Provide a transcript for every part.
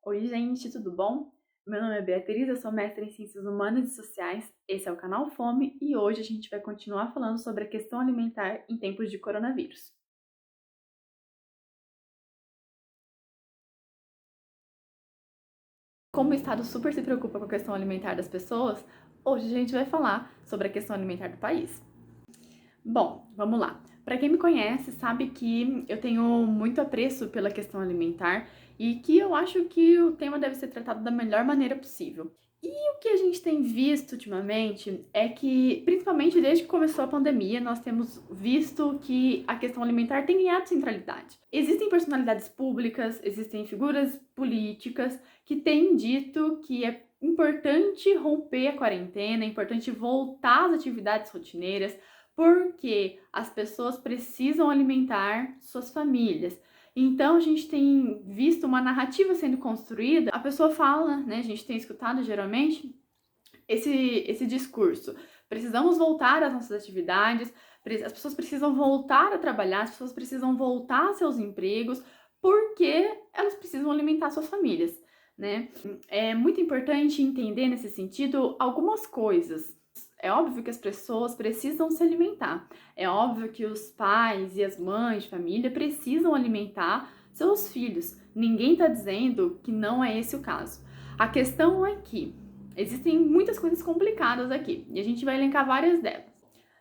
Oi, gente, tudo bom? Meu nome é Beatriz, eu sou mestre em Ciências Humanas e Sociais, esse é o canal Fome e hoje a gente vai continuar falando sobre a questão alimentar em tempos de coronavírus. Como o Estado super se preocupa com a questão alimentar das pessoas, hoje a gente vai falar sobre a questão alimentar do país. Bom, vamos lá. Para quem me conhece, sabe que eu tenho muito apreço pela questão alimentar e que eu acho que o tema deve ser tratado da melhor maneira possível. E o que a gente tem visto ultimamente é que, principalmente desde que começou a pandemia, nós temos visto que a questão alimentar tem ganhado centralidade. Existem personalidades públicas, existem figuras políticas que têm dito que é importante romper a quarentena, é importante voltar às atividades rotineiras, porque as pessoas precisam alimentar suas famílias. Então a gente tem visto uma narrativa sendo construída, a pessoa fala, né, a gente tem escutado geralmente esse discurso. Precisamos voltar às nossas atividades, as pessoas precisam voltar a trabalhar, as pessoas precisam voltar aos seus empregos, porque elas precisam alimentar suas famílias, né? É muito importante entender nesse sentido algumas coisas. É óbvio que as pessoas precisam se alimentar. É óbvio que os pais e as mães de família precisam alimentar seus filhos. Ninguém está dizendo que não é esse o caso. A questão é que existem muitas coisas complicadas aqui e a gente vai elencar várias delas.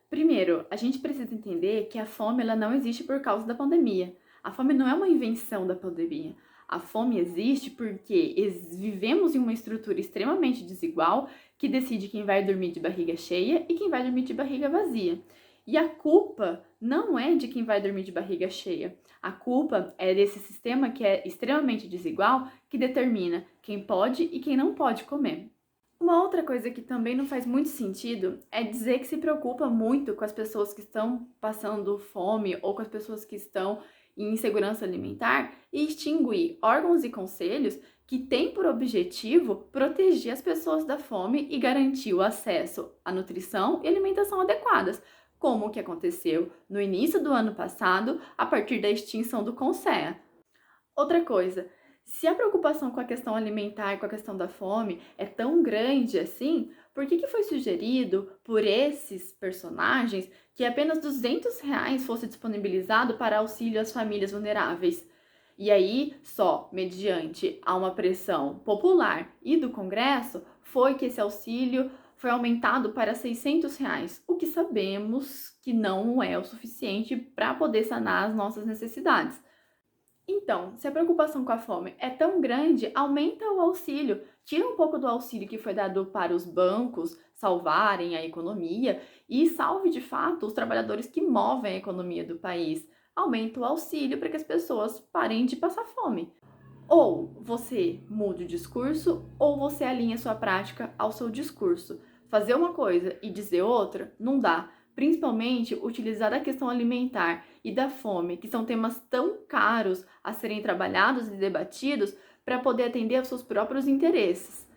Primeiro, a gente precisa entender que a fome ela não existe por causa da pandemia. A fome não é uma invenção da pandemia. A fome existe porque vivemos em uma estrutura extremamente desigual que decide quem vai dormir de barriga cheia e quem vai dormir de barriga vazia. E a culpa não é de quem vai dormir de barriga cheia. A culpa é desse sistema que é extremamente desigual que determina quem pode e quem não pode comer. Uma outra coisa que também não faz muito sentido é dizer que se preocupa muito com as pessoas que estão passando fome ou com as pessoas que estão em insegurança alimentar e extinguir órgãos e conselhos que têm por objetivo proteger as pessoas da fome e garantir o acesso à nutrição e alimentação adequadas, como o que aconteceu no início do ano passado a partir da extinção do CONSEA. Outra coisa, se a preocupação com a questão alimentar, com a questão da fome é tão grande assim, por que foi sugerido por esses personagens que apenas R$ 200 fosse disponibilizado para auxílio às famílias vulneráveis? E aí, só mediante a uma pressão popular e do Congresso, foi que esse auxílio foi aumentado para R$ 600, o que sabemos que não é o suficiente para poder sanar as nossas necessidades. Então, se a preocupação com a fome é tão grande, aumenta o auxílio. Tira um pouco do auxílio que foi dado para os bancos salvarem a economia e salve de fato os trabalhadores que movem a economia do país. Aumenta o auxílio para que as pessoas parem de passar fome. Ou você muda o discurso, ou você alinha sua prática ao seu discurso. Fazer uma coisa e dizer outra não dá. Principalmente utilizar a questão alimentar e da fome, que são temas tão caros a serem trabalhados e debatidos para poder atender aos seus próprios interesses.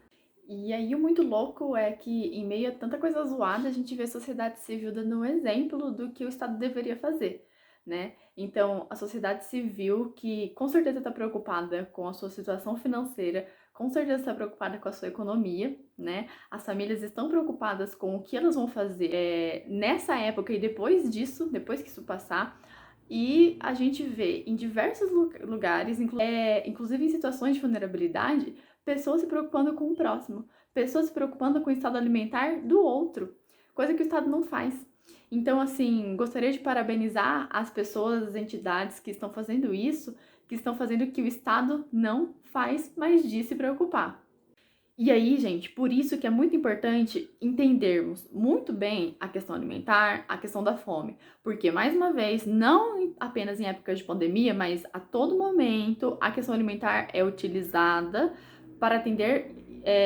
E aí o muito louco é que, em meio a tanta coisa zoada, a gente vê a sociedade civil dando um exemplo do que o Estado deveria fazer, né? Então, a sociedade civil, que com certeza está preocupada com a sua situação financeira, com certeza está preocupada com a sua economia, né? As famílias estão preocupadas com o que elas vão fazer nessa época e depois disso, depois que isso passar. E a gente vê em diversos lugares, inclusive em situações de vulnerabilidade, pessoas se preocupando com o próximo, pessoas se preocupando com o estado alimentar do outro, coisa que o Estado não faz. Então, assim, gostaria de parabenizar as pessoas, as entidades que estão fazendo isso, que estão fazendo o que o Estado não faz, mas de se preocupar. E aí, gente, por isso que é muito importante entendermos muito bem a questão alimentar, a questão da fome. Porque, mais uma vez, não apenas em épocas de pandemia, mas a todo momento, a questão alimentar é utilizada para atender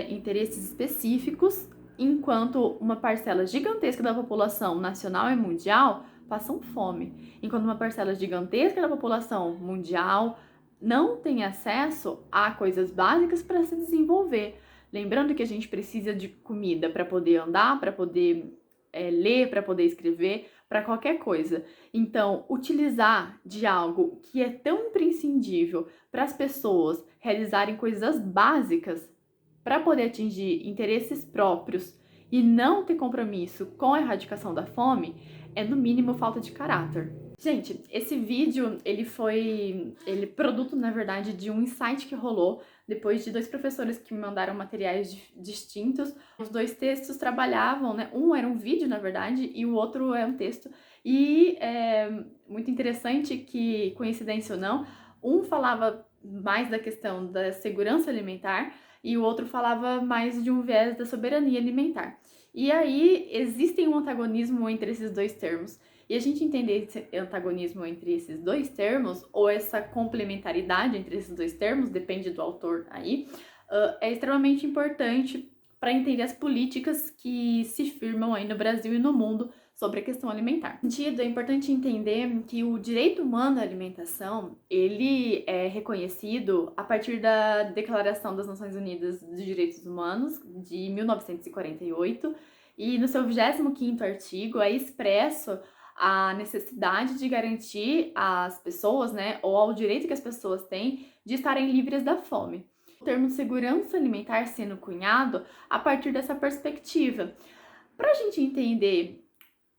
interesses específicos, enquanto uma parcela gigantesca da população nacional e mundial passam fome. Enquanto uma parcela gigantesca da população mundial não tem acesso a coisas básicas para se desenvolver. Lembrando que a gente precisa de comida para poder andar, para poder ler, para poder escrever, para qualquer coisa. Então, utilizar de algo que é tão imprescindível para as pessoas realizarem coisas básicas para poder atingir interesses próprios e não ter compromisso com a erradicação da fome é, no mínimo, falta de caráter. Gente, esse vídeo, ele produto, na verdade, de um insight que rolou depois de 2 professores que me mandaram materiais distintos. Os 2 textos trabalhavam, né? Um era um vídeo, na verdade, e o outro é um texto. E é muito interessante que, coincidência ou não, um falava mais da questão da segurança alimentar e o outro falava mais de um viés da soberania alimentar. E aí, existem um antagonismo entre esses 2 termos. E a gente entender esse antagonismo entre esses 2 termos, ou essa complementaridade entre esses 2 termos, depende do autor aí, é extremamente importante para entender as políticas que se firmam aí no Brasil e no mundo sobre a questão alimentar. Nesse sentido, é importante entender que o direito humano à alimentação, ele é reconhecido a partir da Declaração das Nações Unidas dos Direitos Humanos, de 1948, e no seu 25º artigo é expresso a necessidade de garantir às pessoas, né, ou ao direito que as pessoas têm de estarem livres da fome. O termo segurança alimentar sendo cunhado a partir dessa perspectiva. Para a gente entender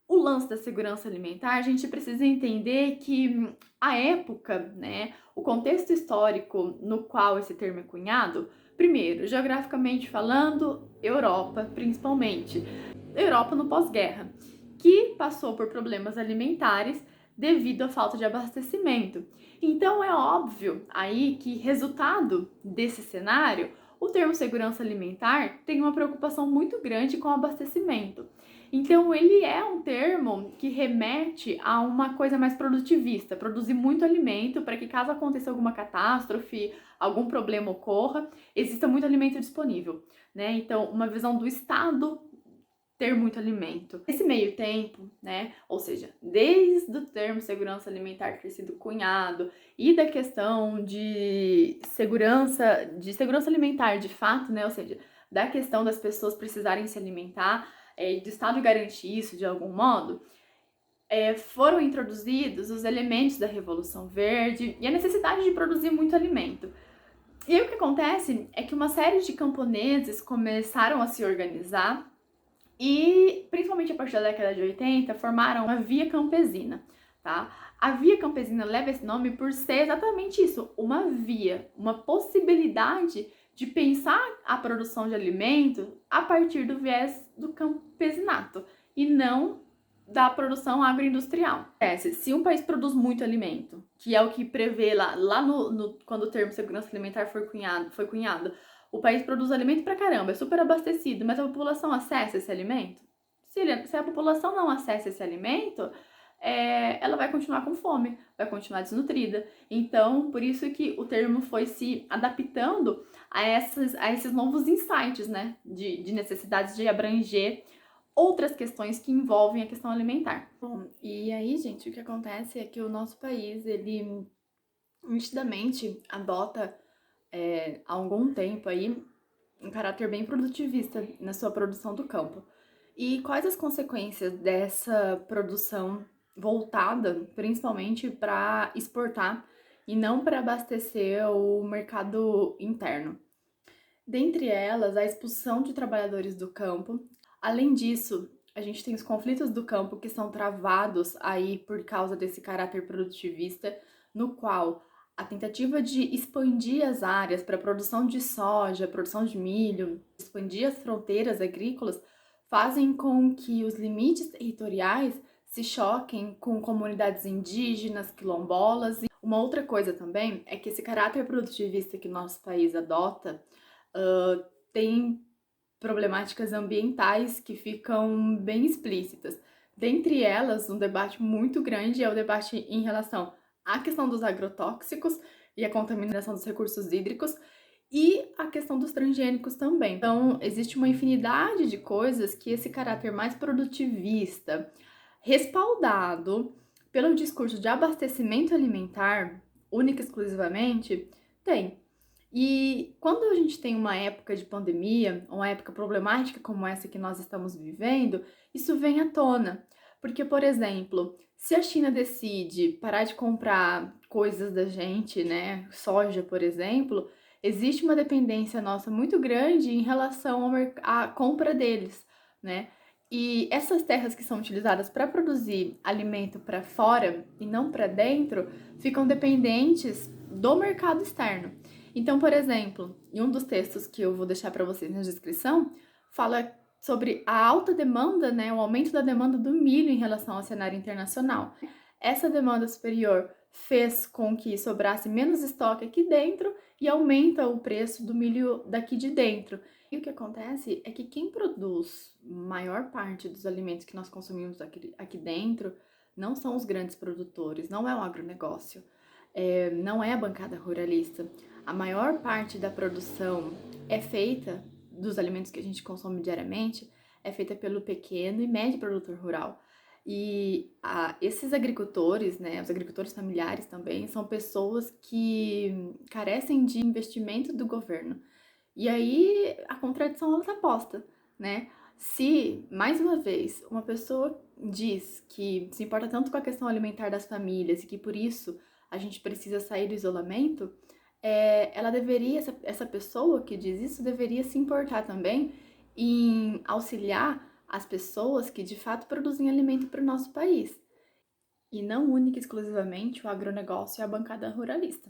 o lance da segurança alimentar, a gente precisa entender que a época, né, o contexto histórico no qual esse termo é cunhado, primeiro, geograficamente falando, Europa principalmente. Europa no pós-guerra, que passou por problemas alimentares devido à falta de abastecimento. Então é óbvio aí que, resultado desse cenário, o termo segurança alimentar tem uma preocupação muito grande com o abastecimento. Então ele é um termo que remete a uma coisa mais produtivista, produzir muito alimento para que, caso aconteça alguma catástrofe, algum problema ocorra, exista muito alimento disponível, né? Então, uma visão do Estado ter muito alimento. Nesse meio tempo, né, ou seja, desde o termo segurança alimentar ter sido cunhado e da questão de segurança alimentar de fato, né, ou seja, da questão das pessoas precisarem se alimentar, do Estado garantir isso de algum modo, foram introduzidos os elementos da Revolução Verde e a necessidade de produzir muito alimento. E aí o que acontece é que uma série de camponeses começaram a se organizar e, principalmente a partir da década de 80, formaram a Via Campesina, tá? A Via Campesina leva esse nome por ser exatamente isso, uma via, uma possibilidade de pensar a produção de alimento a partir do viés do campesinato e não da produção agroindustrial. Se um país produz muito alimento, que é o que prevê quando o termo segurança alimentar foi cunhado, o país produz alimento pra caramba, é super abastecido, mas a população acessa esse alimento? Se a população não acessa esse alimento, ela vai continuar com fome, vai continuar desnutrida. Então, por isso que o termo foi se adaptando a esses novos insights, né, de necessidades de abranger outras questões que envolvem a questão alimentar. Bom, e aí, gente, o que acontece é que o nosso país, ele nitidamente adota há algum tempo aí um caráter bem produtivista na sua produção do campo. E quais as consequências dessa produção voltada principalmente para exportar e não para abastecer o mercado interno? Dentre elas, a expulsão de trabalhadores do campo. Além disso, a gente tem os conflitos do campo que são travados aí por causa desse caráter produtivista, no qual a tentativa de expandir as áreas para a produção de soja, produção de milho, expandir as fronteiras agrícolas, fazem com que os limites territoriais se choquem com comunidades indígenas, quilombolas. E uma outra coisa também é que esse caráter produtivista que nosso país adota tem problemáticas ambientais que ficam bem explícitas. Dentre elas, um debate muito grande é o debate em relação à questão dos agrotóxicos e a contaminação dos recursos hídricos e a questão dos transgênicos também. Então, existe uma infinidade de coisas que esse caráter mais produtivista, respaldado pelo discurso de abastecimento alimentar, única e exclusivamente, tem. E quando a gente tem uma época de pandemia, uma época problemática como essa que nós estamos vivendo, isso vem à tona, Porque, por exemplo, se a China decide parar de comprar coisas da gente, né, soja, por exemplo, existe uma dependência nossa muito grande em relação à compra deles, né? E essas terras que são utilizadas para produzir alimento para fora e não para dentro ficam dependentes do mercado externo. Então, por exemplo, em um dos textos que eu vou deixar para vocês na descrição, fala sobre a alta demanda, né, o aumento da demanda do milho em relação ao cenário internacional. Essa demanda superior fez com que sobrasse menos estoque aqui dentro e aumenta o preço do milho daqui de dentro. E o que acontece é que quem produz maior parte dos alimentos que nós consumimos aqui dentro não são os grandes produtores, não é o agronegócio, não é a bancada ruralista. A maior parte da produção é feita dos alimentos que a gente consome diariamente é feita pelo pequeno e médio produtor rural. E esses agricultores, né, os agricultores familiares também, são pessoas que carecem de investimento do governo. E aí a contradição ela tá posta, né? Se, mais uma vez, uma pessoa diz que se importa tanto com a questão alimentar das famílias e que por isso a gente precisa sair do isolamento, ela deveria, essa pessoa que diz isso, deveria se importar também em auxiliar as pessoas que de fato produzem alimento para o nosso país, e não única e exclusivamente o agronegócio e a bancada ruralista.